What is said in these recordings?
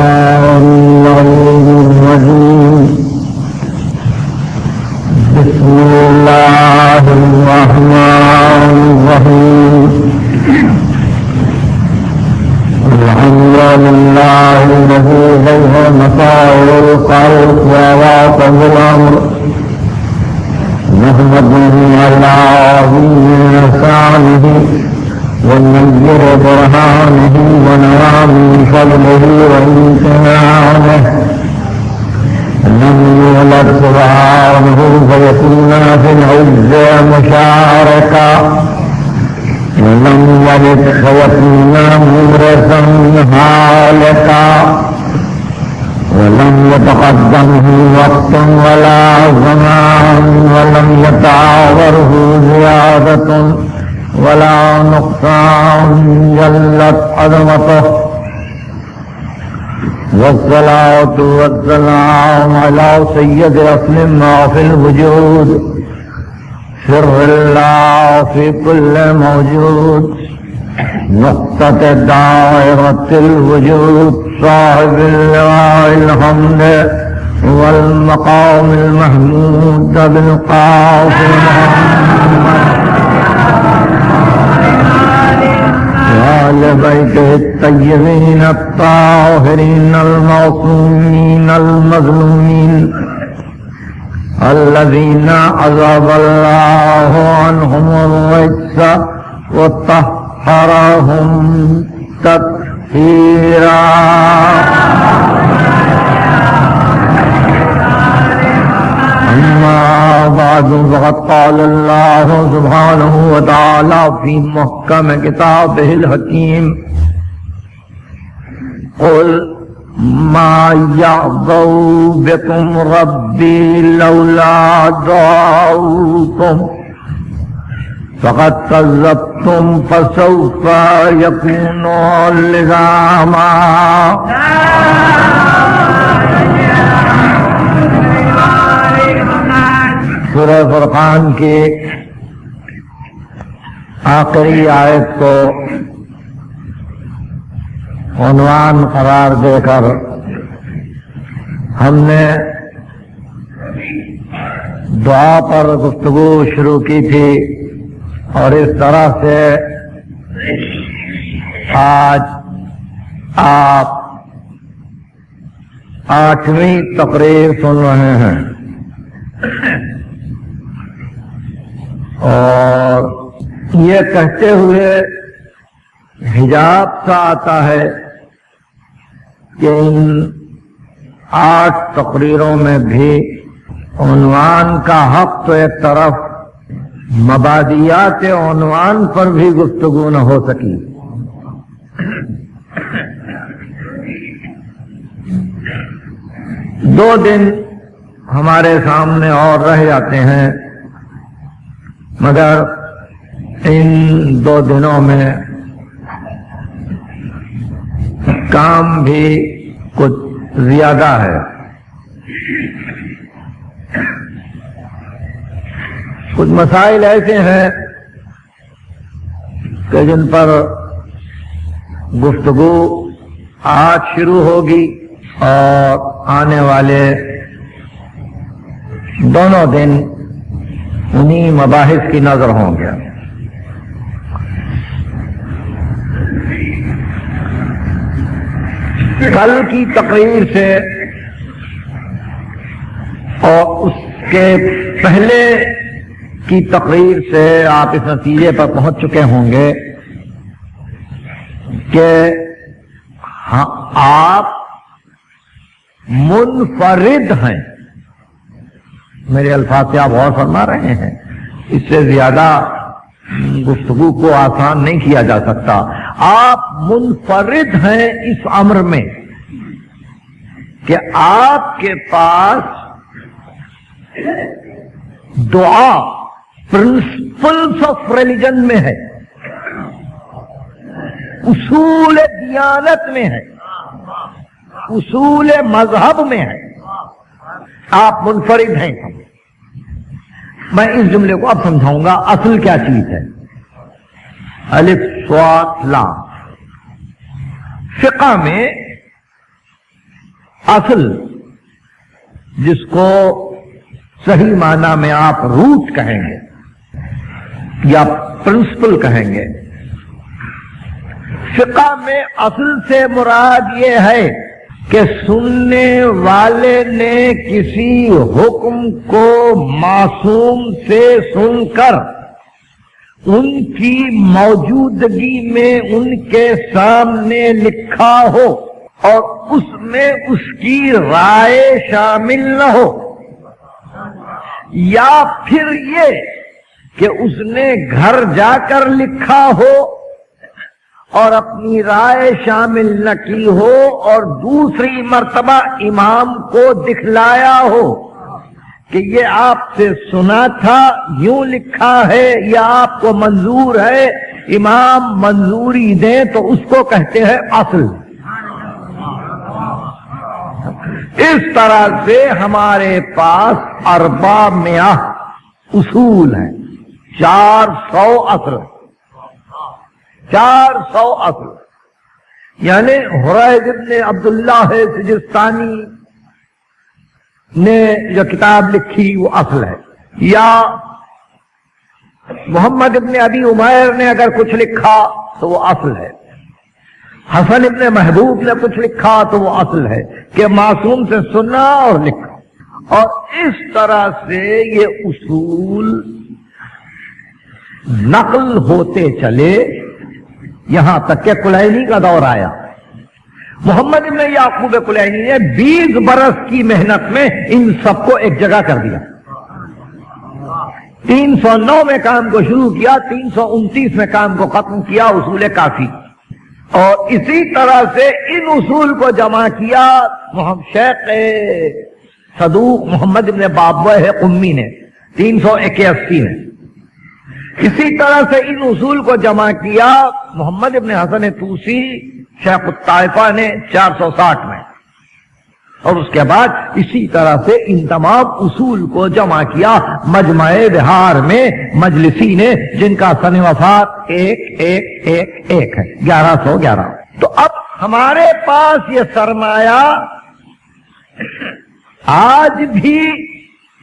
الشيطان الرجيم بسم الله الرحمن الرحيم الحمد لله الذي له مصائر الخلق وواقع الأمر نحمده على عظيم إحسانه وننذر برهانه ونرى من فضله وامتنانه لم يولد سبحانه فيكون في العز مشاركا ولم يلد فيكون مورثا هالكا ولم يتقدمه وقت ولا زمان ولم يتعاوره زيادة ولا نقصان جلت عظمته والصلاة والسلام على سيد أصل ما في الوجود سر الله في كل موجود نقطة دائرة الوجود صاحب اللواء الحمد والمقام المحمود بالقاف آل بیتہ الطیبین الطاہرین المعصومین المظلومین الذین عذب اللہ عنہم الرجس وطہرہم تطہیرا أما بعد فقد قال الله سبحانه وتعالى في محكم كتابه الحكيم قل ما يعبأ بكم ربي لولا دعاؤكم فقد كذبتم فسوف يكون لزاما سورہ فرقان کی آخری آیت کو عنوان قرار دے کر ہم نے دعا پر گفتگو شروع کی تھی اور اس طرح سے آج آپ 8ویں تقریر سن رہے ہیں اور یہ کہتے ہوئے حجاب سا آتا ہے کہ ان 8 تقریروں میں بھی عنوان کا حق تو ایک طرف مبادیات عنوان پر بھی گفتگو نہ ہو سکی. دو دن ہمارے سامنے اور رہ جاتے ہیں مگر ان 2 دنوں میں کام بھی کچھ زیادہ ہے. کچھ مسائل ایسے ہیں کہ جن پر گفتگو آج شروع ہوگی اور آنے والے دونوں دن انہی مباحث کی نظر ہوں گے. کل کی تقریر سے اور اس کے پہلے کی تقریر سے آپ اس نتیجے پر پہنچ چکے ہوں گے کہ آپ منفرد ہیں. میرے الفاظ سے آپ غور فرما رہے ہیں. اس سے زیادہ گفتگو کو آسان نہیں کیا جا سکتا. آپ منفرد ہیں اس امر میں کہ آپ کے پاس دعا پرنسپلس آف ریلیجن میں ہے، اصول دیانت میں ہے، اصول مذہب میں ہے. آپ منفرد ہیں. میں اس جملے کو اب سمجھاؤں گا. اصل کیا چیز ہے؟ الف صاد لام. فقہ میں اصل جس کو صحیح معنی میں آپ روٹ کہیں گے یا پرنسپل کہیں گے، فقہ میں اصل سے مراد یہ ہے کہ سننے والے نے کسی حکم کو معصوم سے سن کر ان کی موجودگی میں ان کے سامنے لکھا ہو اور اس میں اس کی رائے شامل نہ ہو، یا پھر یہ کہ اس نے گھر جا کر لکھا ہو اور اپنی رائے شامل نہ کی ہو اور دوسری مرتبہ امام کو دکھلایا ہو کہ یہ آپ سے سنا تھا، یوں لکھا ہے یا آپ کو منظور ہے، امام منظوری دیں تو اس کو کہتے ہیں اصل۔ اس طرح سے ہمارے پاس 400 اصول ہیں، 400 اصل، 400 اصل، یعنی حریث ابن عبداللہ سجستانی نے جو کتاب لکھی وہ اصل ہے، یا محمد ابن ابی عمیر نے اگر کچھ لکھا تو وہ اصل ہے، حسن ابن محبوب نے کچھ لکھا تو وہ اصل ہے کہ معصوم سے سنا اور لکھا۔ اور اس طرح سے یہ اصول نقل ہوتے چلے یہاں تک کہ کلینی کا دور آیا۔ محمد ابن یعقوب کلینی نے 20 برس کی محنت میں ان سب کو ایک جگہ کر دیا۔ 309 میں کام کو شروع کیا، 329 میں کام کو ختم کیا، اصول کافی۔ اور اسی طرح سے ان اصول کو جمع کیا شیخ صدوق محمد ابن بابوہ قمی نے 381 میں۔ اسی طرح سے ان اصول کو جمع کیا محمد ابن حسن طوسی شیخ الطائفہ نے 460 میں، اور اس کے بعد اسی طرح سے ان تمام اصول کو جمع کیا مجمع بہار میں مجلسی نے، جن کا سن وفات 1111 ہے، 1111۔ تو اب ہمارے پاس یہ سرمایہ آج بھی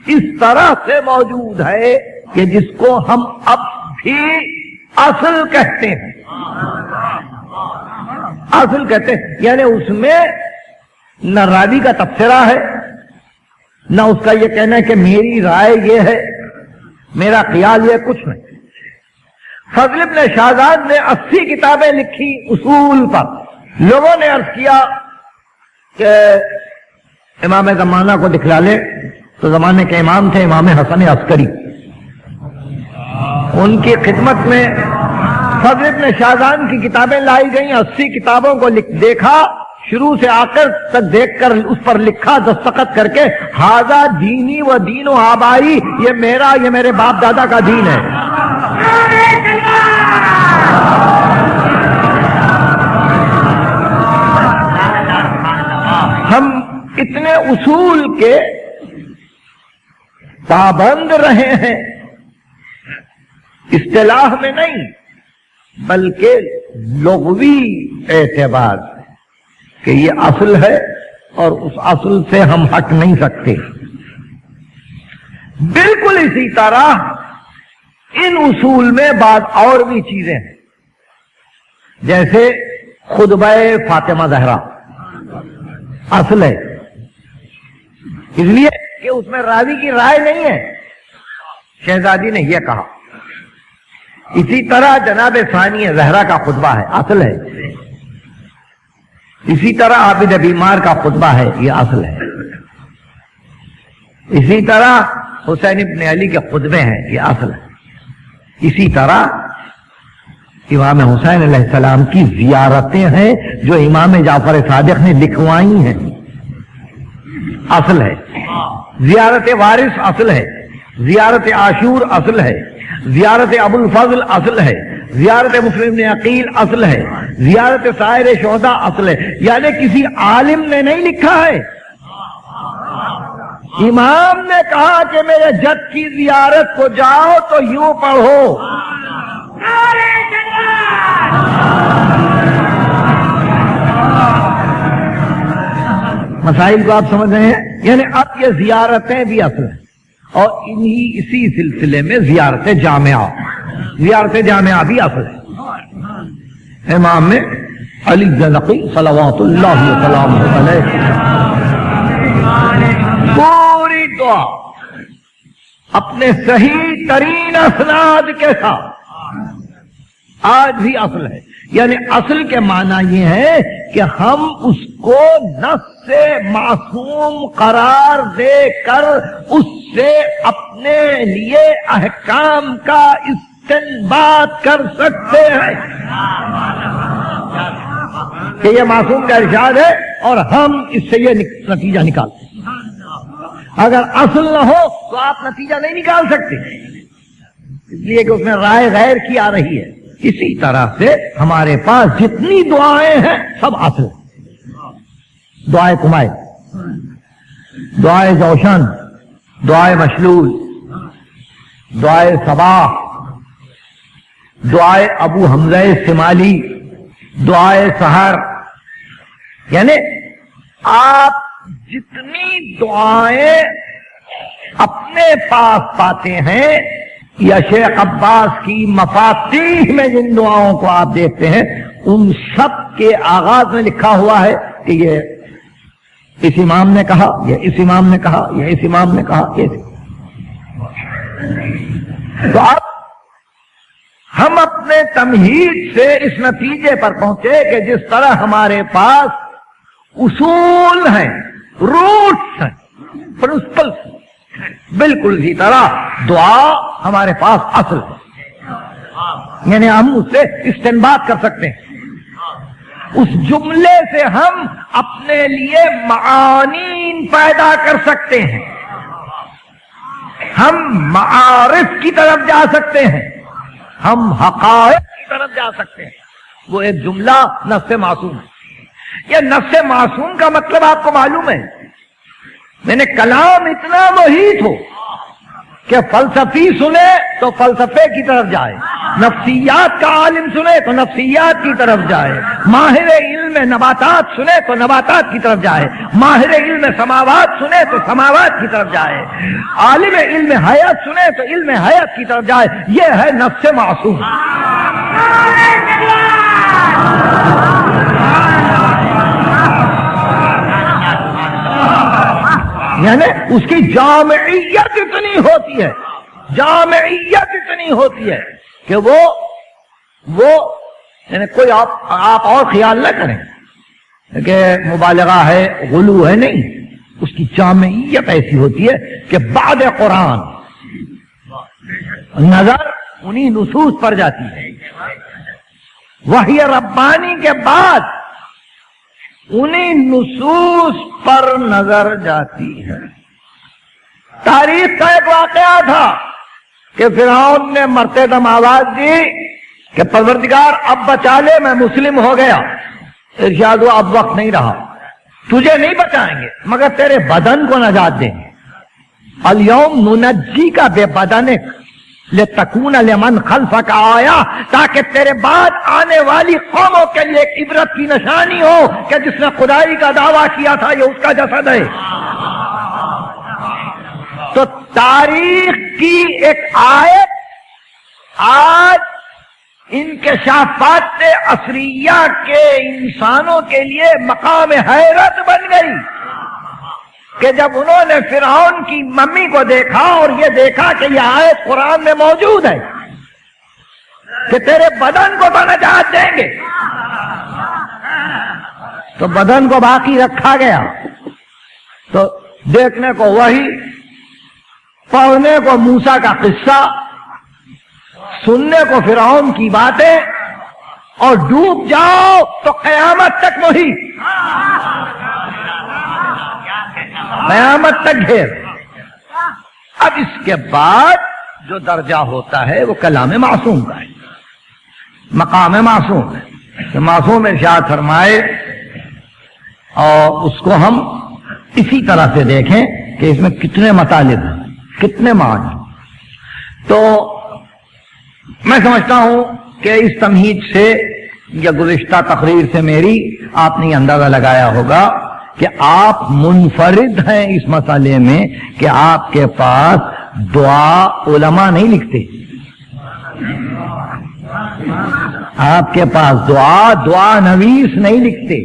اس طرح سے موجود ہے کہ جس کو ہم اب بھی اصل کہتے ہیں، اصل کہتے ہیں، یعنی اس میں نہ راوی کا تبصرہ ہے، نہ اس کا یہ کہنا ہے کہ میری رائے یہ ہے، میرا خیال یہ، کچھ نہیں۔ فضل ابن شاہزاد نے 80 کتابیں لکھی اصول پر۔ لوگوں نے عرض کیا کہ امام زمانہ کو دکھلا لے، تو زمانے کے امام تھے امام حسن عسکری، ان کی خدمت میں فضل ابن شاہزان کی کتابیں لائی گئیں، 80 کتابوں کو دیکھا، شروع سے آخر تک دیکھ کر اس پر لکھا دستخط کر کے، ہذا دینی و دین و آبائی، یہ میرا، یہ میرے باپ دادا کا دین ہے۔ ہم اتنے اصول کے پابند رہے ہیں، اصطلاح میں نہیں بلکہ لغوی اعتبار سے، کہ یہ اصل ہے اور اس اصل سے ہم ہٹ نہیں سکتے۔ بالکل اسی طرح ان اصول میں بعض اور بھی چیزیں ہیں، جیسے خطبہ فاطمہ زہرا اصل ہے، اس لیے کہ اس میں راوی کی رائے نہیں ہے، شہزادی نے یہ کہا۔ اسی طرح جناب ثانی زہرا کا خطبہ ہے، اصل ہے۔ اسی طرح عابد بیمار کا خطبہ ہے، یہ اصل ہے۔ اسی طرح حسین ابن علی کے خطبے ہیں، یہ اصل ہے۔ اسی طرح امام حسین علیہ السلام کی زیارتیں ہیں جو امام جعفر صادق نے لکھوائی ہیں، اصل ہے۔ زیارت وارث اصل ہے، زیارت عاشور اصل ہے، زیارت ابو الفضل اصل ہے، زیارت مسلم بن عقیل اصل ہے، زیارت سائر شہداء اصل ہے۔ یعنی کسی عالم نے نہیں لکھا ہے، امام نے کہا کہ میرے جد کی زیارت کو جاؤ تو یوں پڑھو، مسائل کو آپ سمجھ رہے ہیں؟ یعنی اب یہ زیارتیں بھی اصل ہیں، اور اسی سلسلے میں زیارت جامعہ بھی اصل ہے۔ امام علی زنقی صلوات اللہ وسلامہ علیہ پوری دعا اپنے صحیح ترین اسناد کے ساتھ آج بھی اصل ہے۔ یعنی اصل کے معنی یہ ہے کہ ہم اس کو نص سے معصوم قرار دے کر اس سے اپنے لیے احکام کا استنباط کر سکتے ہیں کہ یہ معصوم کا ارشاد ہے، اور ہم اس سے یہ نتیجہ نکالتے ہیں۔ اگر اصل نہ ہو تو آپ نتیجہ نہیں نکال سکتے، اس لیے کہ اس میں رائے غیر کی آ رہی ہے۔ اسی طرح سے ہمارے پاس جتنی دعائیں ہیں سب اصل ہیں۔ دعائے کمائل، دعائے جوشن، دعائے مشلول، دعائے صباح، دعائے ابو حمزہ سمالی، دعائے سحر، یعنی آپ جتنی دعائیں اپنے پاس پاتے ہیں یا شیخ عباس کی مفاتیح میں جن دعاؤں کو آپ دیکھتے ہیں، ان سب کے آغاز میں لکھا ہوا ہے کہ یہ اس امام نے کہا، یہ اس امام نے کہا، یہ اس امام نے کہا۔ تو اب ہم اپنے تمہید سے اس نتیجے پر پہنچے کہ جس طرح ہمارے پاس اصول ہیں، روٹس ہیں، پرنسپلس، بالکل اسی طرح دعا ہمارے پاس اصل ہے، یعنی ہم اس سے استنباط کر سکتے ہیں، اس جملے سے ہم اپنے لیے معانی پیدا کر سکتے ہیں، ہم معارف کی طرف جا سکتے ہیں، ہم حقائق کی طرف جا سکتے ہیں۔ وہ ایک جملہ نص معصوم ہے۔ یہ نص معصوم کا مطلب آپ کو معلوم ہے؟ میں نے کلام اتنا محیط ہو کہ فلسفی سنے تو فلسفے کی طرف جائے، نفسیات کا عالم سنے تو نفسیات کی طرف جائے، ماہر علم نباتات سنے تو نباتات کی طرف جائے، ماہر علم سماوات سنے تو سماوات کی طرف جائے، عالم علم حیات سنے تو علم حیات کی طرف جائے۔ یہ ہے نفس معصوم۔ یعنی اس کی جامعیت اتنی ہوتی ہے، جامعیت اتنی ہوتی ہے کہ وہ یعنی کوئی آپ اور خیال نہ کریں کہ مبالغہ ہے، غلو ہے، نہیں، اس کی جامعیت ایسی ہوتی ہے کہ بعد قرآن نظر انہی نصوص پر جاتی ہے، وحی ربانی کے بعد انہی نصوص پر نظر جاتی ہے۔ تاریخ کا ایک واقعہ تھا کہ فرعون نے مرتے دم آواز دی کہ پروردگار اب بچا لے، میں مسلم ہو گیا۔ ارشاد ہوا اب وقت نہیں رہا، تجھے نہیں بچائیں گے مگر تیرے بدن کو نجات دیں گے۔ الیوم ننجی کا بے بدنک لتکون لمن خلفک آیا، تاکہ تیرے بعد آنے والی قوموں کے لیے ایک عبرت کی نشانی ہو کہ جس نے خدائی کا دعویٰ کیا تھا یہ اس کا جسد ہے۔ تو تاریخ کی ایک آیت آج انکشافات عصریہ کے انسانوں کے لیے مقام حیرت بن گئی کہ جب انہوں نے فرعون کی ممی کو دیکھا اور یہ دیکھا کہ یہ آیت قرآن میں موجود ہے کہ تیرے بدن کو تو نجات دیں گے، تو بدن کو باقی رکھا گیا۔ تو دیکھنے کو وحی، پڑھنے کو موسیٰ کا قصہ، سننے کو فرعون کی باتیں، اور ڈوب جاؤ تو قیامت تک وہی، قیامت تک گھیر۔ اب اس کے بعد جو درجہ ہوتا ہے وہ کلام معصوم کا ہے، مقام معصوم ہے کہ معصوم ارشاد فرمائے، اور اس کو ہم اسی طرح سے دیکھیں کہ اس میں کتنے مطالب ہیں، کتنے معنی۔ تو میں سمجھتا ہوں کہ اس تمہید سے یا گزشتہ تقریر سے میری آپ نے اندازہ لگایا ہوگا کہ آپ منفرد ہیں اس مسئلے میں کہ آپ کے پاس دعا علماء نہیں لکھتے. آپ کے پاس دعا نویس نہیں لکھتے.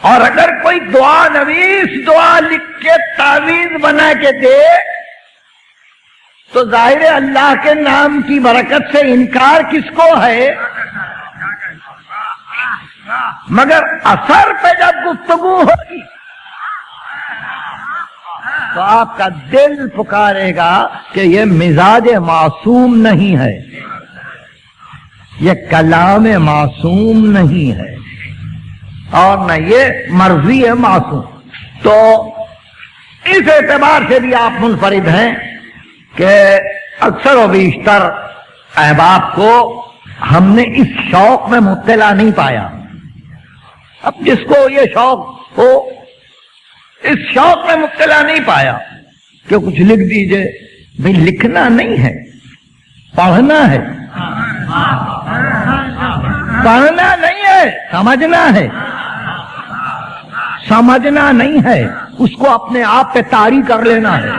اور اگر کوئی دعا نویس دعا لکھ کے تعویذ بنا کے دے تو ظاہر اللہ کے نام کی برکت سے انکار کس کو ہے؟ مگر اثر پہ جب گفتگو ہوگی تو آپ کا دل پکارے گا کہ یہ مزاج معصوم نہیں ہے، یہ کلام معصوم نہیں ہے، اور نہ یہ مرضی ہے معصوم. تو اس اعتبار سے بھی آپ منفرد ہیں کہ اکثر و بیشتر احباب کو ہم نے اس شوق میں مبتلا نہیں پایا. اب جس کو یہ شوق ہو اس شوق میں مبتلا نہیں پایا کہ کچھ لکھ دیجئے. بھئی لکھنا نہیں ہے، پڑھنا ہے. پڑھنا نہیں ہے، سمجھنا ہے. سمجھنا نہیں ہے، اس کو اپنے آپ پہ طاری کر لینا ہے.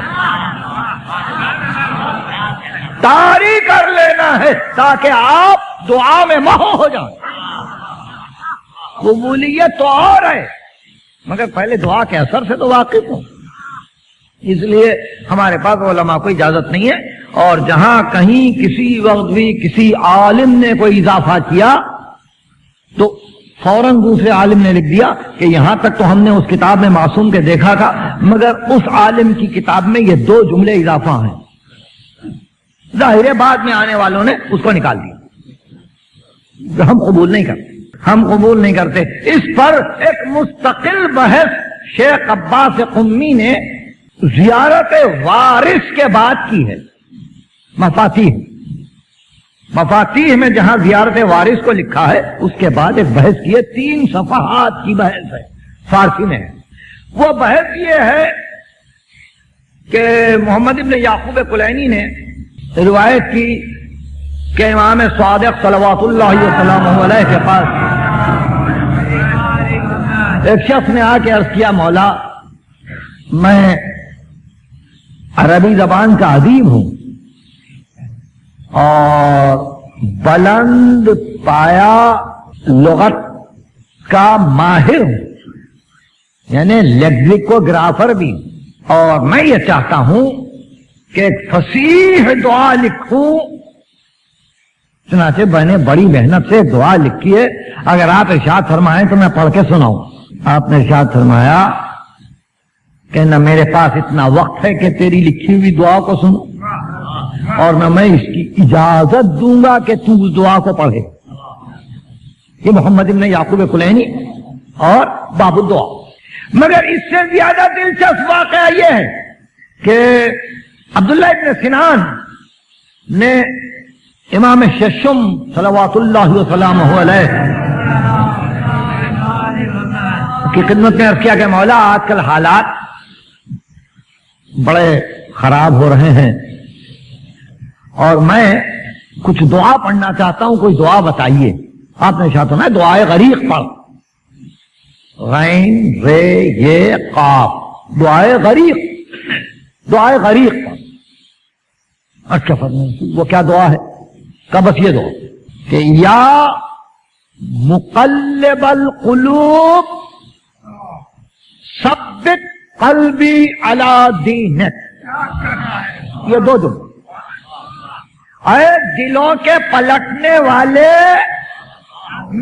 طاری کر لینا ہے تاکہ آپ دعا میں محو ہو جائیں. قبولیت تو اور ہے مگر پہلے دعا کے اثر سے تو واقف ہوں. اس لیے ہمارے پاس علماء کو اجازت نہیں ہے، اور جہاں کہیں کسی وقت بھی کسی عالم نے کوئی اضافہ کیا تو فوراً دوسرے عالم نے لکھ دیا کہ یہاں تک تو ہم نے اس کتاب میں معصوم کے دیکھا تھا مگر اس عالم کی کتاب میں یہ 2 جملے اضافہ ہیں. ظاہر بعد میں آنے والوں نے اس کو نکال دیا. ہم قبول نہیں کرتے، ہم قبول نہیں کرتے. اس پر ایک مستقل بحث شیخ عباس قمی نے زیارت وارث کے بعد کی ہے. مفاتیح میں جہاں زیارت وارث کو لکھا ہے اس کے بعد ایک بحث کی ہے. 3 صفحات کی بحث ہے، فارسی میں ہے. وہ بحث یہ ہے کہ محمد ابن یعقوب کلینی نے روایت کی کہ امام صادق صلوات اللہ وسلامہ علیہ کے پاس ایک شخص نے آ کے عرض کیا، مولا میں عربی زبان کا ادیب ہوں اور بلند پایا لغت کا ماہر ہوں، یعنی لیکزیکوگرافر بھی، اور میں یہ چاہتا ہوں کہ ایک فصیح دعا لکھوں. چنانچہ میں نے بڑی محنت سے دعا لکھی ہے، اگر آپ ارشاد فرمائیں تو میں پڑھ کے سناؤں. آپ نے ارشاد فرمایا کہ نہ میرے پاس اتنا وقت ہے کہ تیری لکھی ہوئی دعا کو سنوں اور نہ میں اس کی اجازت دوں گا کہ تو اس دعا کو پڑھے. یہ محمد ابن یعقوب کلینی اور باب الدعا. مگر اس سے زیادہ دلچسپ واقعہ یہ ہے کہ عبداللہ ابن سنان نے امام ششم صلوات اللہ وسلامہ علیہ کی خدمت میں عرض کیا کہ مولا آج کل حالات بڑے خراب ہو رہے ہیں اور میں کچھ دعا پڑھنا چاہتا ہوں، کوئی دعا بتائیے. آپ نے چاہتا ہے دعائے غریق پڑھ، غین رے یہ قاف، دعائے غریق، دعائے غریق پڑھ. اچھا فرمائیں وہ کیا دعا ہے؟ کہ بس یہ دعا کہ یا مقلب القلوب ثبت قلبی علی دینک. یہ 2 جملے. اے دلوں کے پلٹنے والے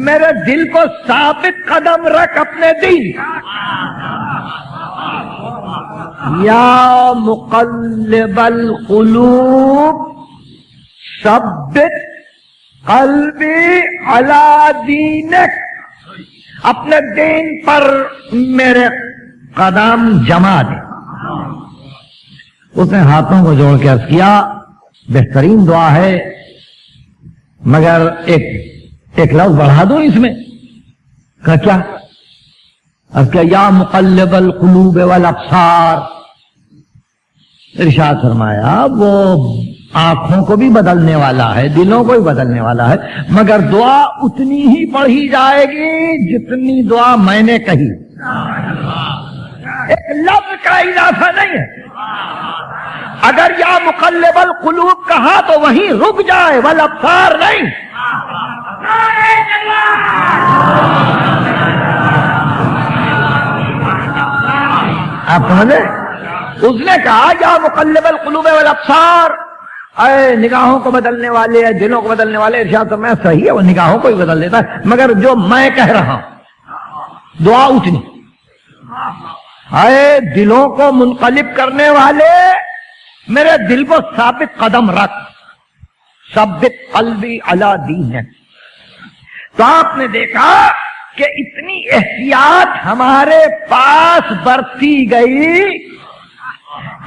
میرے دل کو ثابت قدم رکھ اپنے دین. یا مقلب القلوب ثبت قلبی علی دینک. اپنے دین پر میرے قدم جما دے. اس نے ہاتھوں کو جوڑ کے عرض کیا بہترین دعا ہے مگر ایک لفظ بڑھا دو اس میں. کہا کیا؟ عرض کیا یا مقلب القلوب والابصار. ارشاد فرمایا وہ آنکھوں کو بھی بدلنے والا ہے، دلوں کو بھی بدلنے والا ہے، مگر دعا اتنی ہی پڑھی جائے گی جتنی دعا میں نے کہی، ایک لفظ کا اضافہ نہیں ہے۔ اگر یا مقلب القلوب کہا تو وہیں رک جائے، والابصار نہیں۔ آپ سمجھے؟ اس نے کہا یا مقلب القلوب والابصار، اے نگاہوں کو بدلنے والے، دلوں کو بدلنے والے، ارشاد تو میں صحیح ہے، وہ نگاہوں کو ہی بدل دیتا ہے، مگر جو میں کہہ رہا ہوں دعا اتنی، اے دلوں کو منقلب کرنے والے، میرے دل کو ثابت قدم رکھ، ثبت قلبی علی دینک۔ تو آپ نے دیکھا کہ اتنی احتیاط ہمارے پاس برتی گئی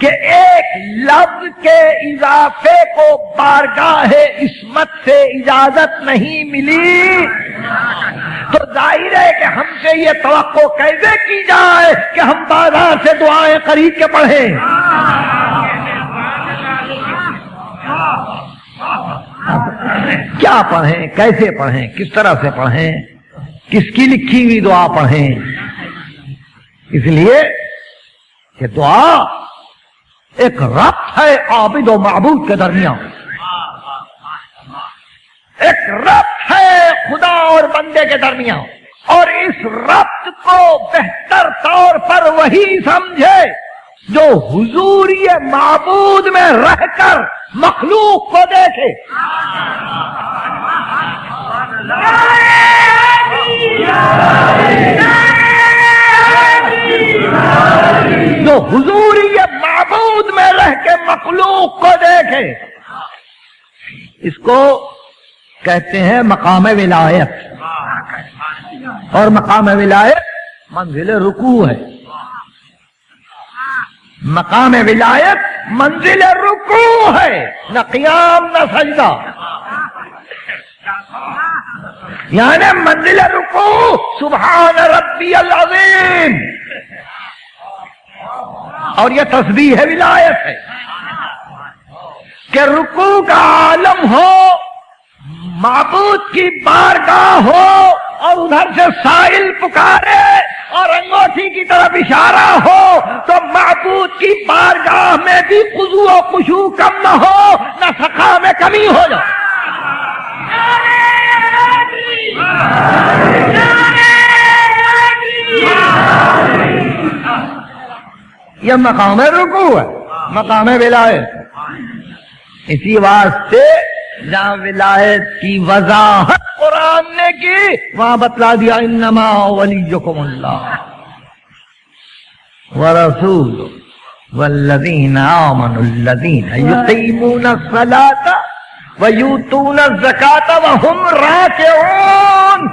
کہ ایک لفظ کے اضافے کو بارگاہ عصمت سے اجازت نہیں ملی، تو ظاہر ہے کہ ہم سے یہ توقع کیسے کی جائے کہ ہم بازار سے دعائیں خرید کے پڑھیں۔ کیا پڑھیں، کیسے پڑھیں، کس طرح سے پڑھیں، کس کی لکھی ہوئی دعا پڑھیں؟ اس لیے کہ دعا ایک ربط ہے عابد و معبود کے درمیان، ایک ربط ہے خدا اور بندے کے درمیان، اور اس ربط کو بہتر طور پر وہی سمجھے جو حضوری معبود میں رہ کر مخلوق کو دیکھے۔ جو حضوری معبود میں رہ کے مخلوق کو دیکھے، اس کو کہتے ہیں مقام ولایت، اور مقام ولایت منزل رکوع ہے۔ مقام ولایت منزل رکوع ہے، نہ قیام نہ سجدہ، یعنی منزل رکوع سبحان ربی العظیم، اور یہ تسبیح ولایت ہے کہ رکوع کا عالم ہو، معبود کی بارگاہ ہو، اور ادھر سے سائل پکارے اور انگوٹھی کی طرف اشارہ ہو، تو معبود کی بارگاہ میں بھی خضوع و خشوع کم نہ ہو، نہ سخا میں کمی ہو جائے۔ یہ مقام رکوع ہے، مقام ولایت۔ اسی واسطے جہاں ولایت کی وضاحت قرآن نے کی، وہاں بتلا دیا انما ولیکم اللہ ورسولہ والذین آمنوا الذین یقیمون الصلاۃ ویؤتون الزکاۃ وہم راکعون،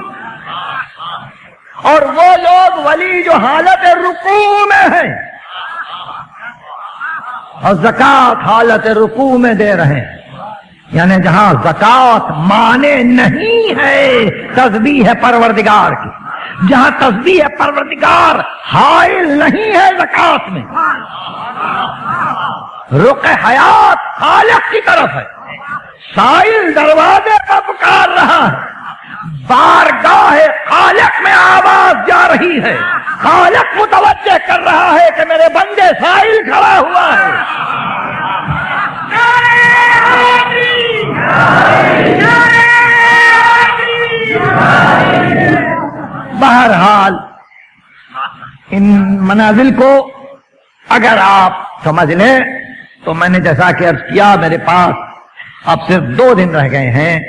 اور وہ لوگ ولی جو حالت رکوع میں ہیں اور زکات حالت رکوع میں دے رہے ہیں، یعنی جہاں زکات مانے نہیں ہے تسبیح پروردگار کی، جہاں تسبیح پروردگار حائل نہیں ہے زکات میں، رخ حیات خالق کی طرف ہے، سائل دروازے پر پکار رہا ہے، بارگاہ خالق میں آواز جا رہی ہے، خالق متوجہ کر رہا ہے کہ میرے بندے سائل کھڑا ہوا ہے۔ بہرحال ان منازل کو اگر آپ سمجھ لیں تو میں نے جیسا کہ عرض کیا میرے پاس اب صرف 2 دن رہ گئے ہیں،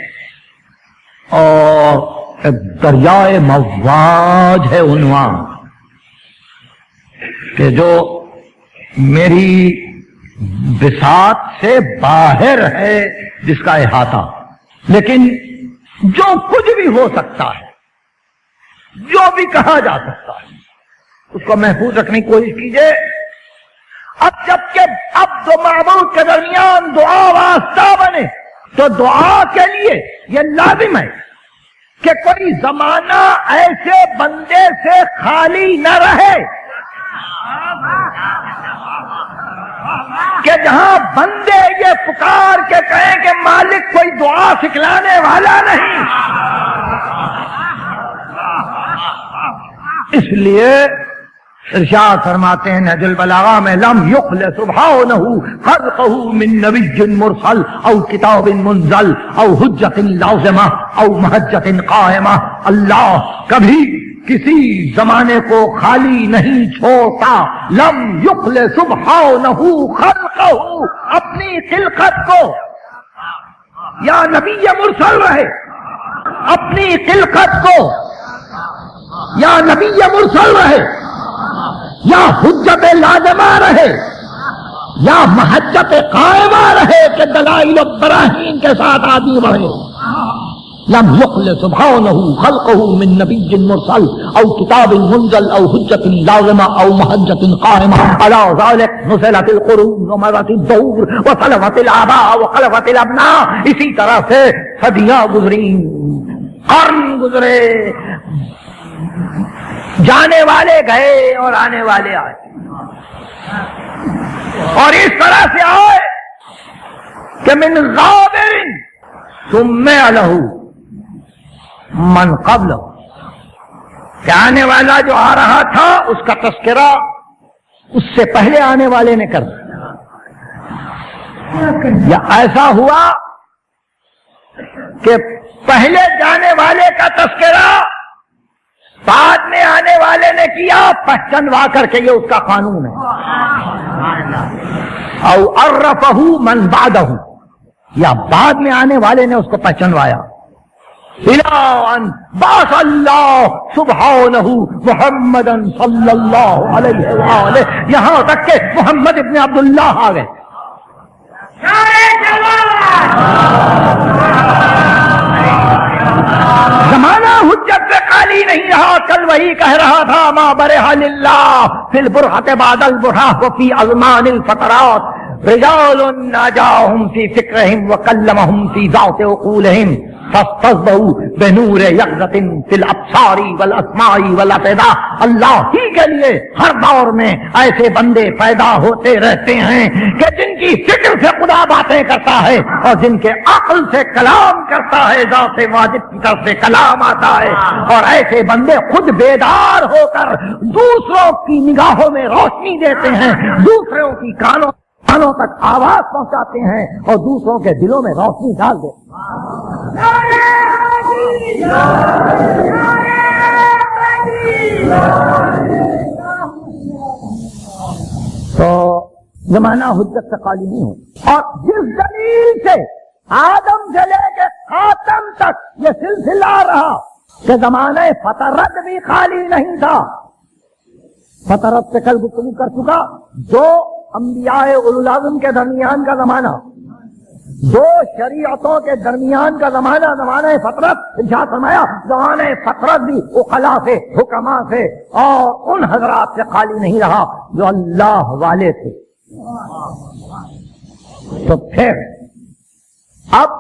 اور دریائے مواج ہے عنوان کہ جو میری بساط سے باہر ہے، جس کا احاطہ، لیکن جو کچھ بھی ہو سکتا ہے، جو بھی کہا جا سکتا ہے، اس کو محفوظ رکھنے کی کوشش کیجئے۔ اب جبکہ اب دو معبود کے درمیان دعا واسطہ بنے، تو دعا کے لیے یہ لازم ہے کہ کوئی زمانہ ایسے بندے سے خالی نہ رہے کہ جہاں بندے یہ پکار کے کہیں کہ مالک کوئی دعا سکھلانے والا نہیں، اس لیے ارشاد فرماتے ہیں نہج البلاغہ میں لم یخل سبحانہ خلقہ من نبی مرسل او کتاب منزل او حجت لازمہ او محجت قائمہ، اللہ کبھی کسی زمانے کو خالی نہیں چھوڑتا. لم یخل سبحانہ خلقہ، اپنی خلقت کو، یا نبی مرسل رہے اپنی خلقت کو، یا نبی مرسل رہے، یا حجت لازمہ رہے، یا محجت قائمہ رہے کہ دلائل و براہین کے ساتھ آدمی بڑھے. لم یخل سبحانہ خلقہ من نبی مرسل او کتاب منزل او حجت لازمہ او محجت قائمہ. علی ذلک نزلت القرون ومرت الدور وصلفت الآباء وخلفت الابناء. اسی طرح سے صدیاں گزری، قرن گزرے، جانے والے گئے اور آنے والے آئے، اور اس طرح سے آئے کہ من غابر سمع لہ من قبلہ، کہ آنے والا جو آ رہا تھا اس کا تذکرہ اس سے پہلے آنے والے نے کر دیا. یا ایسا ہوا کہ پہلے جانے والے کا تذکرہ بعد میں آنے والے نے کیا، پہچنوا کر کے یہ اس کا قانون ہے. او عرفہ من بعدہ، یا بعد میں آنے والے نے اس کو پہچنوایا. الی ان بعث اللہ سبحانہ محمدا صلی اللہ علیہ وآلہ، یہاں تک کہ محمد ابن عبداللہ آ گئے. زمانہ حجت سے خالی نہیں رہا. کل وہی کہہ رہا تھا ما برح للہ فی البرحۃ بعد البرحۃ وفی ازمان الفترات رجال ناجاہم فی فکرہم وکلمہم فی ذات عقولہم فاستضبوا بنور یقظۃ فی الابصار والاسماع والافئدہ. اللہ ہی کے لیے ہر دور میں ایسے بندے پیدا ہوتے رہتے ہیں کہ جن کی فکر سے خدا باتیں کرتا ہے اور جن کے عقل سے کلام کرتا ہے، ذات واجب کی طرف سے کلام آتا ہے. اور ایسے بندے خود بیدار ہو کر دوسروں کی نگاہوں میں روشنی دیتے ہیں، دوسروں کی کانوں تک آواز پہنچاتے ہیں اور دوسروں کے دلوں میں روشنی ڈال دیتے ہیں. تو زمانہ حجت سے خالی نہیں ہو. اور جس دلیل سے آدم سے لے کے خاتم تک یہ سلسلہ رہا کہ زمانہ فطرت بھی خالی نہیں تھا. فطرت سے کل گفتگو کر چکا. دو انبیاء اولو العزم کے درمیان کا زمانہ، دو شریعتوں کے درمیان کا زمانہ، زمانہ فطرت. ارشاد فرمایا زمانہ فطرت بھی عقلاء سے، حکماء سے اور ان حضرات سے خالی نہیں رہا جو اللہ والے تھے. تو پھر اب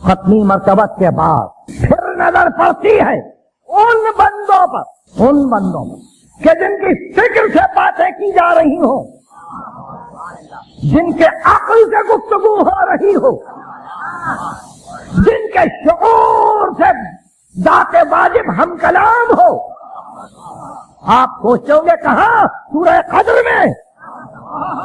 ختمی مرتبت کے بعد پھر نظر پڑتی ہے ان بندوں پر کہ جن کی فکر سے باتیں کی جا رہی ہوں، جن کے عقل سے گفتگو ہو رہی ہو، جن کے شعور سے ذات واجب ہم کلام ہو. آپ سوچتے ہوں گے کہاں؟ سورہ قدر میں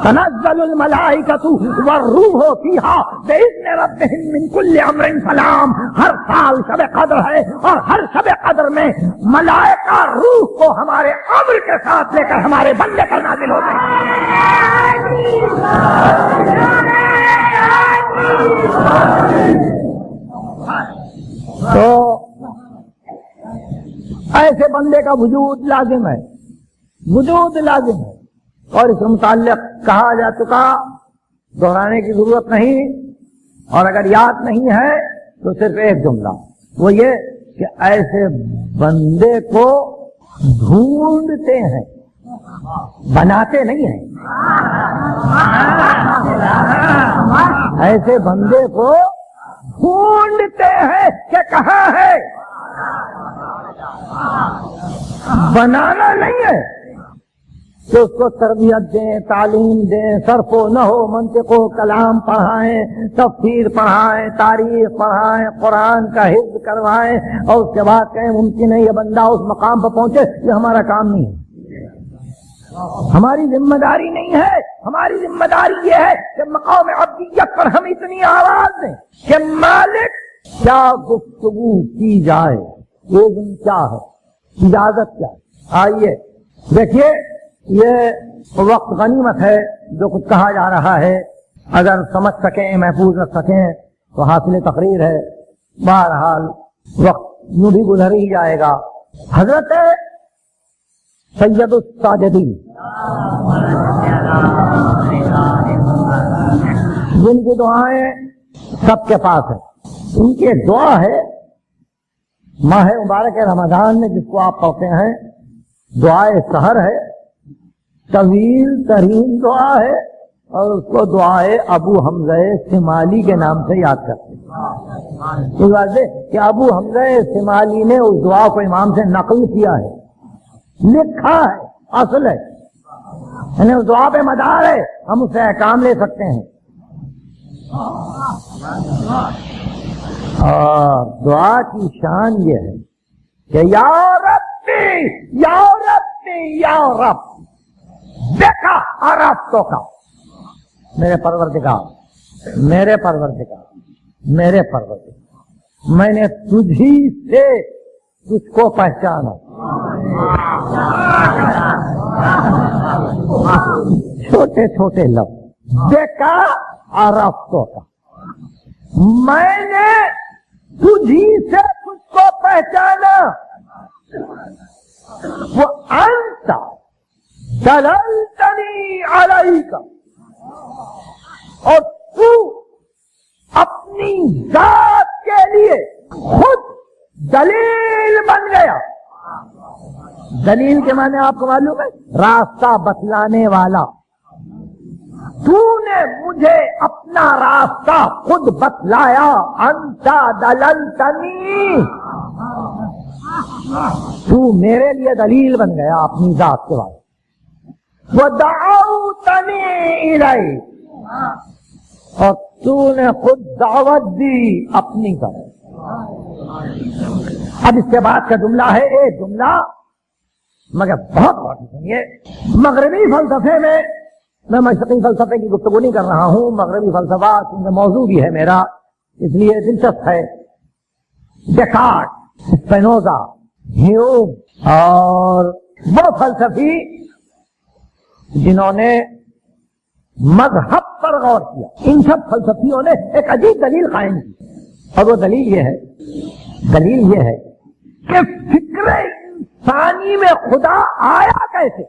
تنزل الملائکۃ والروح فیہا بإذن ربہم من کل امر سلام. ہر سال شب قدر ہے اور ہر شب قدر میں ملائکہ روح کو ہمارے امر کے ساتھ لے کر ہمارے بندے پر نازل ہوتے ہیں. تو ایسے بندے کا وجود لازم ہے، وجود لازم ہے. اور اس متعلق کہا جا چکا، دہرانے کی ضرورت نہیں. اور اگر یاد نہیں ہے تو صرف ایک جملہ، وہ یہ کہ ایسے بندے کو ڈھونڈتے ہیں، بناتے نہیں ہیں. ایسے بندے کو ڈھونڈتے ہیں کہ کہاں ہے، بنانا نہیں ہے. کہ اس کو تربیت دیں، تعلیم دیں، صرف و نحو، منطق و کلام پڑھائیں، تفسیر پڑھائیں، تاریخ پڑھائیں، قرآن کا حفظ کروائیں، اور اس کے بعد کہیں ممکن ہے یہ بندہ اس مقام پر پہنچے. یہ ہمارا کام نہیں ہے، ہماری ذمہ داری نہیں ہے. ہماری ذمہ داری یہ ہے کہ مقام عبدیت پر ہم اتنی آواز دیں کہ مالک کیا گفتگو کی جائے، یہ کیا ہے، اجازت کیا ہے. آئیے دیکھیے، یہ وقت غنیمت ہے جو کچھ کہا جا رہا ہے، اگر سمجھ سکیں، محفوظ رکھ سکیں تو حاصل تقریر ہے. بہرحال وقت یوں بھی گزر ہی جائے گا. حضرت سید الساجدین جن کی دعائیں سب کے پاس ہیں، ان کی ایک دعا ہے ماہ مبارک رمضان میں جس کو آپ پڑھتے ہیں، دعائے سحر ہے، طویل ترین دعا ہے، اور اس کو دعائے ابو حمزہ شمالی کے نام سے یاد کرتے ہیں. اس بات ہے کہ ابو حمزہ شمالی نے اس دعا کو امام سے نقل کیا ہے، لکھا ہے، اصل ہے، یعنی اس دعا پہ مدار ہے، ہم اس سے احکام لے سکتے ہیں. اور دعا کی شان یہ ہے کہ یا ربی یا ربی یا رب، دیکھا عرفتوں کا، میرے پروردگار، میرے پروردگار، میرے پروردگار، میں نے تجھی سے تجھ کو پہچانا. چھوٹے چھوٹے لفظ، دیکھا عرفتوں کا، میں نے تجھی سے تجھ کو پہچانا. وہ انت دللتنی علیک، اور تو اپنی ذات کے لیے خود دلیل بن گیا. دلیل کے معنی آپ کو معلوم ہے؟ راستہ بتلانے والا. تو نے مجھے اپنا راستہ خود بتلایا. انت دللتنی، تو میرے لیے دلیل بن گیا اپنی ذات کے بارے. وَدَعَوْتَنِي إِلَيْكَ، اور تو نے خود دعوت دی اپنی طرف. اب اس کے بعد کا جملہ ہے ایک جملہ، مگر بہت بہت سنیے. مغربی فلسفے میں مشرقی فلسفے کی گفتگو نہیں کر رہا ہوں، مغربی فلسفہ کیونکہ موضوع بھی ہے میرا، اس لیے دلچسپ ہے. ڈیکارٹ، اسپینوزا، ہیوم اور وہ فلسفی جنہوں نے مذہب پر غور کیا، ان سب فلسفیوں نے ایک عجیب دلیل قائم کی. اور وہ دلیل یہ ہے کہ فکر انسانی میں خدا آیا کیسے.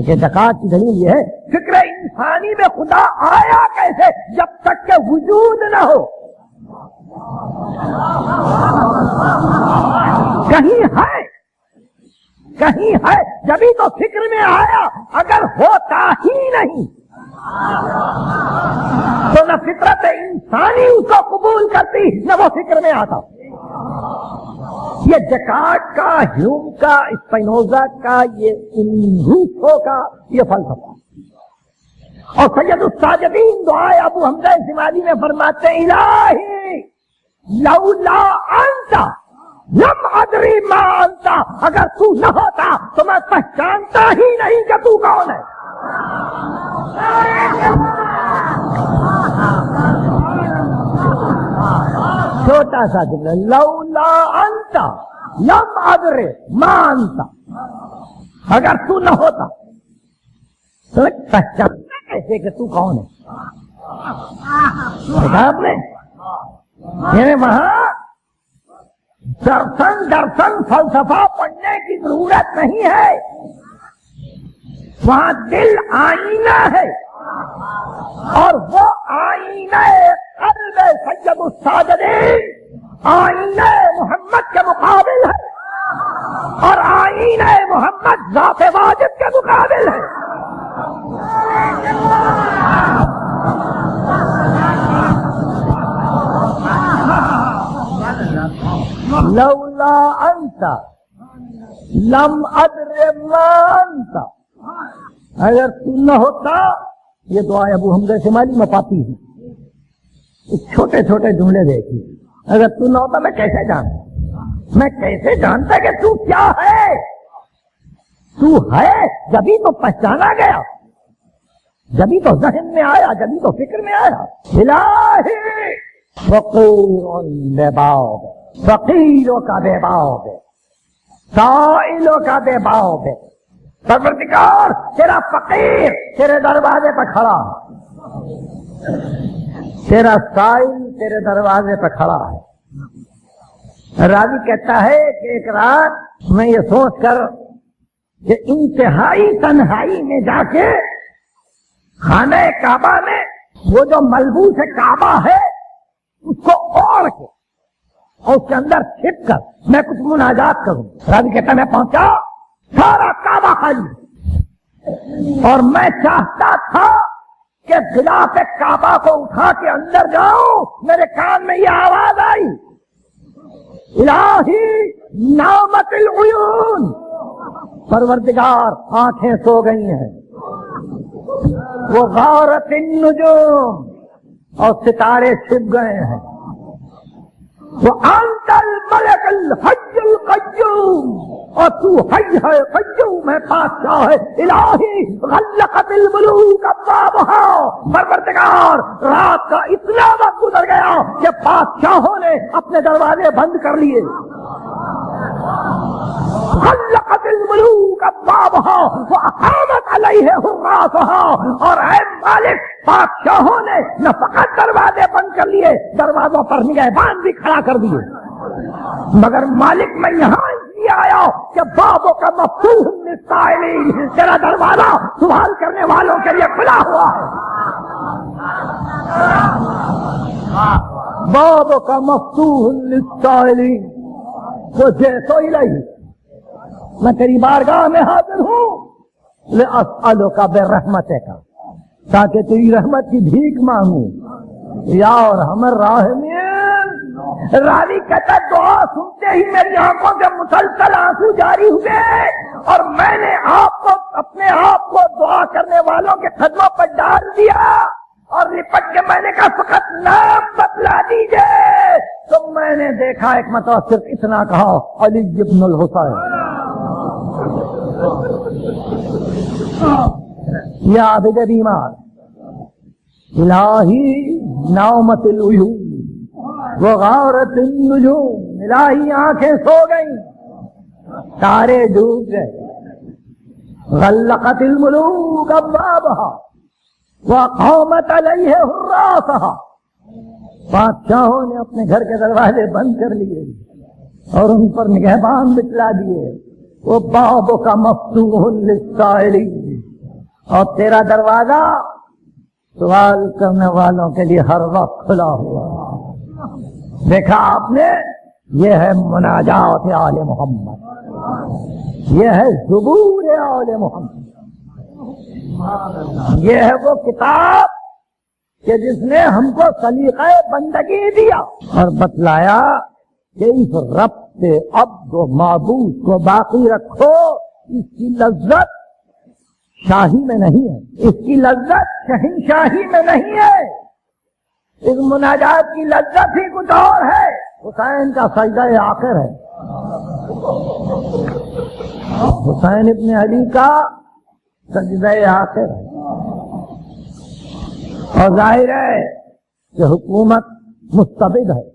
ڈیکارٹ کی دلیل یہ ہے، فکر انسانی میں خدا آیا کیسے جب تک کہ وجود نہ ہو. کہیں ہے جبھی تو فکر میں آیا، اگر ہوتا ہی نہیں تو نہ فطرت انسانی اس کو قبول کرتی نہ وہ فکر میں آتا. یہ ڈیکارٹ کا، ہیوم کا، اسپینوزا کا، یہ ان روسو کا یہ فلسفہ. اور سید الساجدین دعائے ابو حمزہ شمالی میں فرماتے ہیں، الہی لولا انت لم ادری ما انت، اگر تو نہ ہوتا تو میں پہچانتا ہی نہیں کہ تو کون ہے. چھوٹا سا جملہ، لولا انت لم ادری ما انت، اگر تو نہ ہوتا تو میں پہچانتا کیسے کہ تو کون ہے. دیکھا آپ نے، یعنی وہاں درسن فلسفہ پڑھنے کی ضرورت نہیں ہے، وہاں دل آئینہ ہے، اور وہ آئینہ قلب سید الساجدین آئینہ محمد کے مقابل ہے، اور آئینہ محمد ذات واجب کے مقابل ہے. لولا انت لم ادر مانتا، اگر تو نہ ہوتا، یہ دعا ابو حمزہ شمالی میں پاتی ہے، چھوٹے چھوٹے جملے دیکھیے، اگر تو نہ ہوتا میں کیسے جانتا، میں کیسے جانتا کہ تو کیا ہے؟ تو ہے جبھی تو پہچانا گیا، جبھی تو ذہن میں آیا، جبھی تو فکر میں آیا۔ الہی فقیر بے باؤ، فقیروں کا بے باؤ ہے، سائلوں کا بے باؤ ہے، پروردگار تیرا فقیر تیرے دروازے پہ کھڑا ہے، تیرا سائل تیرے دروازے پہ کھڑا ہے۔ راوی کہتا ہے کہ ایک رات میں یہ سوچ کر کہ انتہائی تنہائی میں جا کے خانہ کعبہ میں وہ جو ملبوس کعبہ ہے اس کو اوڑھ کے اور اس کے اندر چھپ کر میں کچھ مناجات کروں۔ راوی کہتا میں پہنچا، سارا کعبہ خالی، اور میں چاہتا تھا کہ غلاف کعبہ کو اٹھا کے اندر جاؤں، میرے کان میں یہ آواز آئی، الہی نامت العیون، پروردگار آنکھیں سو گئی ہیں، وہ غارت النجوم، اور ستارے چھپ گئے ہیں، وہ انت الملک الحی القیوم، اور تو حی ہے قیوم ہے، بادشاہ ہے۔ الہی غلقت الملوک ابوابہا، پروردگار رات کا اتنا وقت گزر گیا کہ بادشاہوں نے اپنے دروازے بند کر لیے۔ غلقت الملوک ابوابہا واقامت علیہ حراسہا، اور اے مالک بادشاہوں نے نہ فقط دروازے بند کر لیے، دروازوں پر نگہبان بھی کھڑا کر دیے، مگر مالک میں یہاں یہ آیا کہ بابوں کا مفتوح للسائلین، تیرا دروازہ سوال کرنے والوں کے لیے کھلا ہوا ہے، بابوں کا مفتوح للسائلین، وہ جیسو الیہ، میں تیری بارگاہ میں حاضر ہوں، لأسألک برحمتک، تاکہ تیری رحمت کی بھیک مانگوں، یا ارحم الراحمین۔ راوی کہتا دعا سنتے ہی میری آنکھوں سے مسلسل آنسو جاری ہوئے، اور میں نے آپ کو اپنے آپ کو دعا کرنے والوں کے قدموں پر ڈال دیا، اور لپٹ کے میں نے کہا فقط نام بتلا دیجئے، تو میں نے دیکھا ایک مرتبہ صرف اتنا کہا، علی ابن الحسین، یا عبد بیمار، الہی نامت العیون وغارت النجوم، الہی آنکھیں سو گئیں، تارے ڈوب گئے، غلقت الملوک ابوابہا وقامت علیہ حراسہا، بادشاہوں نے اپنے گھر کے دروازے بند کر لیے اور ان پر نگہبان بٹلا دیے، وہ بابوں کا مفتوح للسائلین، اور تیرا دروازہ سوال کرنے والوں کے لیے ہر وقت کھلا ہوا۔ دیکھا آپ نے، یہ ہے مناجات آل محمد، یہ ہے زبور آل محمد، یہ ہے وہ کتاب کہ جس نے ہم کو سلیقہ بندگی دیا اور بتلایا کہ اس ربط عبد و معبود کو باقی رکھو، اس کی لذت شاہی میں نہیں ہے، اس کی لذت شہنشاہی میں نہیں ہے، اس مناجات کی لذت ہی کچھ اور ہے۔ حسین کا سجدہ آخر ہے، حسین ابن علی کا سجدہ آخر ہے، اور ظاہر ہے کہ حکومت مستبد ہے،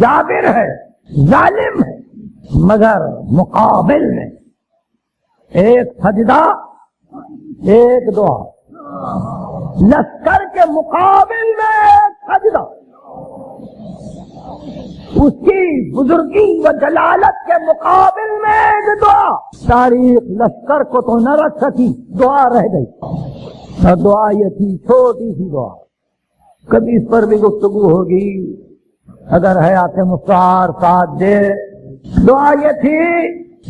جابر ہے، ظالم ہے، مگر مقابل میں ایک سجدہ ایک دعا، لشکر کے مقابل میں ایک سجدہ، اس کی بزرگی و جلالت کے مقابل میں ایک دعا۔ تاریخ لشکر کو تو نہ رکھ سکی، دعا رہ گئی، اور دعا یہ تھی چھوٹی سی دعا، کبھی اس پر بھی گفتگو ہوگی اگر حیات مستعار ساتھ دے۔ دعا یہ تھی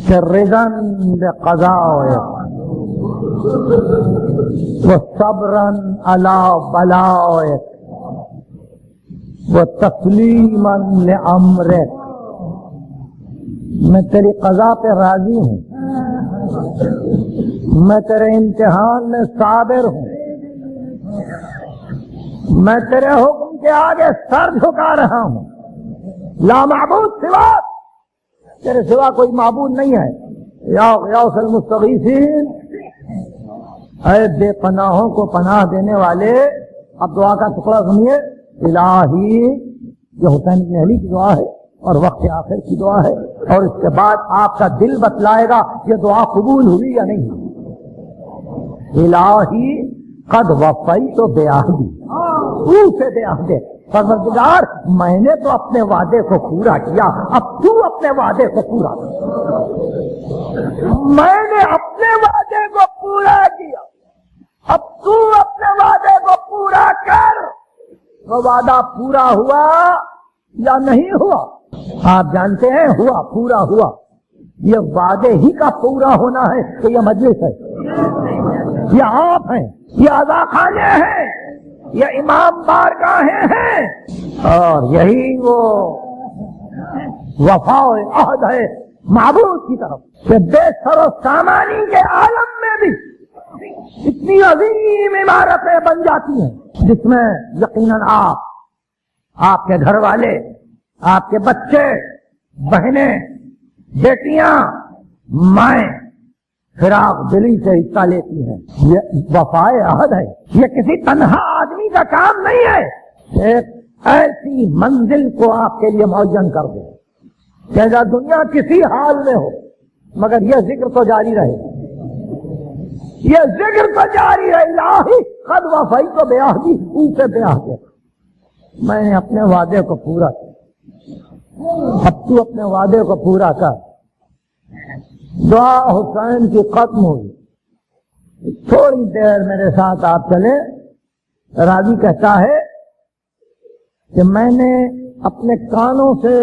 کہ رضاً بقضائک وصبراً علی بلائک وتسلیماً لامرک، میں تیری قضا پہ راضی ہوں میں تیرے امتحان میں صابر ہوں، میں تیرے حکم کے آگے سر جھکا رہا ہوں، لا معبود سوا، تیرے سوا کوئی معبود نہیں ہے، یا غیاث المستغیثین، اے بے پناہوں کو پناہ دینے والے۔ اب دعا کا ٹکڑا سنیے، الہی، یہ حسین بن علی کی دعا ہے اور وقت آخر کی دعا ہے، اور اس کے بعد آپ کا دل بتلائے گا یہ دعا قبول ہوئی یا نہیں ہوئی۔ الہی قد وفیت بعہدی، سے بعہدے، پروردگار میں نے تو اپنے وعدے کو پورا کیا، اب تو اپنے وعدے کو پورا کر۔ میں نے اپنے وعدے کو پورا کیا، اب تو اپنے وعدے کو پورا کر۔ وہ وعدہ پورا ہوا یا نہیں ہوا؟ آپ جانتے ہیں ہوا، پورا ہوا۔ یہ وعدے ہی کا پورا ہونا ہے کہ یہ مجلس ہے، یہ آپ ہیں، یہ عزاخانے ہیں، یہ امام بارگاہیں ہیں، اور یہی وہ وفا و عہد ہے معبود کی طرف کہ بے سر و سامانی کے عالم میں بھی اتنی عظیم عمارتیں بن جاتی ہیں جس میں یقیناً آپ کے گھر والے، آپ کے بچے، بہنیں، بیٹیاں، مائیں فراق دلی سے حصہ لیتی ہیں۔ یہ وفائے عہد ہے، یہ کسی تنہا آدمی کا کام نہیں ہے۔ ایک ایسی منزل کو آپ کے لیے معین کر دے کہ اگر دنیا کسی حال میں ہو مگر یہ ذکر تو جاری رہے، یہ ذکر تو جاری ہے، الہی قد وفیت بعہدی، سے بعہدے، میں نے اپنے وعدے کو پورا کیا، اب تو اپنے وعدے کو پورا کر۔ دعا حسین کی ختم ہوئی۔ تھوڑی دیر میرے ساتھ آپ چلے، راوی کہتا ہے کہ میں نے اپنے کانوں سے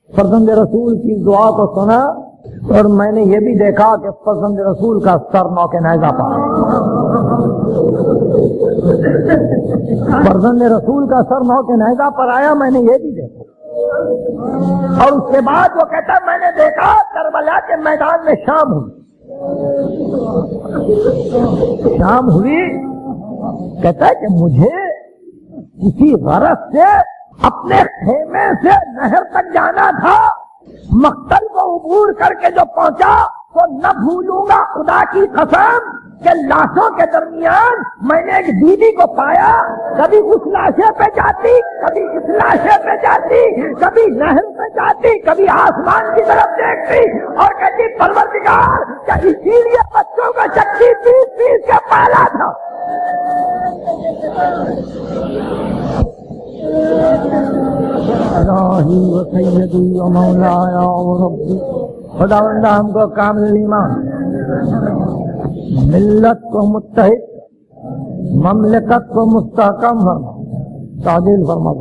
فرزند رسول کی دعا کو سنا، اور میں نے یہ بھی دیکھا کہ فرزند رسول کا سر نوک نیزہ پر، فرزند رسول کا سر نوک نیزہ پر آیا، میں نے یہ بھی دیکھا۔ اور اس کے بعد وہ کہتا ہے میں نے دیکھا کربلا کے میدان میں شام ہوئی، شام ہوئی، کہتا ہے کہ مجھے کسی غرض سے اپنے خیمے سے نہر تک جانا تھا، مقتل کو عبور کر کے جو پہنچا تو نہ بھولوں گا خدا کی قسم کہ لاشوں کے درمیان میں نے ایک بیوی کو پایا، کبھی اس لاشے پہ جاتی، کبھی اس لاشے پہ جاتی، کبھی نہر پہ جاتی، کبھی آسمان کی طرف دیکھتی اور کہتی پروردگار کیا اسی لیے بچوں کا چکی پیس پیس کے پالا تھا۔ الہی و سیدی و مولایا و ربی، خداوند ہم کو کامل ایمان، ملت کو متحد، مملکت کو مستحکم فرما، تعدیل فرما۔